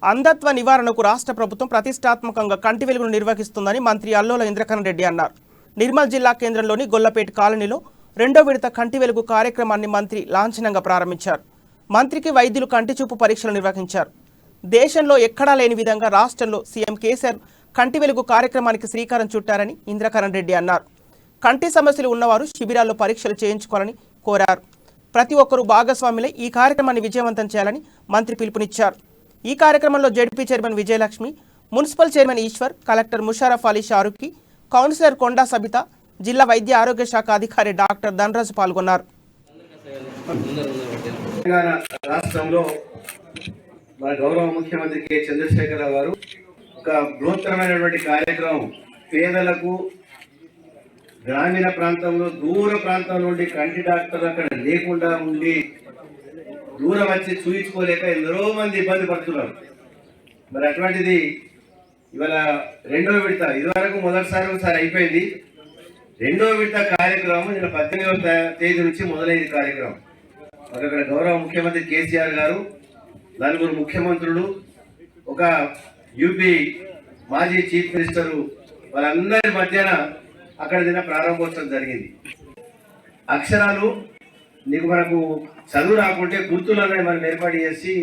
అంధత్వ నివారణకు రాష్ట్ర ప్రభుత్వం ప్రతిష్టాత్మకంగా కంటి వెలుగును నిర్వహిస్తుందని మంత్రి అల్లోల ఇంద్రకరణ్ రెడ్డి అన్నారు. నిర్మల్ జిల్లా కేంద్రంలోని గొల్లపేట కాలనీలో రెండో విడత కంటి వెలుగు కార్యక్రమాన్ని మంత్రి లాంఛనంగా ప్రారంభించారు. మంత్రికి వైద్యులు కంటి చూపు పరీక్షలు నిర్వహించారు. దేశంలో ఎక్కడా లేని విధంగా రాష్ట్రంలో సీఎం కేసీఆర్ కంటి వెలుగు కార్యక్రమానికి శ్రీకారం చుట్టారని ఇంద్రకరణ్ రెడ్డి అన్నారు. కంటి సమస్యలు ఉన్నవారు శిబిరాల్లో పరీక్షలు చేయించుకోవాలని కోరారు. ప్రతి ఒక్కరూ భాగస్వాములై ఈ కార్యక్రమాన్ని విజయవంతం చేయాలని మంత్రి పిలుపునిచ్చారు. ఈ కార్యక్రమంలో ZP chairman Vijayalakshmi, municipal chairman Eshwar, collector Musharraf Ali Sharukhi, councillor Konda Sabitha, జిల్లా వైద్య ఆరోగ్య శాఖ అధికారి డాక్టర్ ధనరాజు పాల్గొన్నారు. రాష్ట్రంలో మన గౌరవ ముఖ్యమంత్రి కె చంద్రశేఖరరావు గారు ఒక బృహత్తరమైనటువంటి కార్యక్రమం పేదలకు గ్రామీణ ప్రాంతంలో దూర ప్రాంతం నుండి కంటి డాక్టర్లు అక్కడ లేకుండా ఉండి దూరం వచ్చి చూయించుకోలేక ఎందరో మంది ఇబ్బంది పడుతున్నారు. మరి అటువంటిది ఇవాళ రెండో విడత, ఇదివరకు మొదటిసారి ఒకసారి అయిపోయింది. రెండో విడత కార్యక్రమం నిన్న 18వ తేదీ నుంచి మొదలైంది కార్యక్రమం. మరి అక్కడ గౌరవ ముఖ్యమంత్రి కేసీఆర్ గారు, నలుగురు ముఖ్యమంత్రులు, ఒక యూపీ మాజీ చీఫ్ మినిస్టరు, వాళ్ళందరి మధ్యన అక్కడ నిన్న ప్రారంభోత్సవం జరిగింది. అక్షరాలు నీకు మనకు చదువు రాకుంటే గుర్తులు అనేది మనం ఏర్పాటు చేసి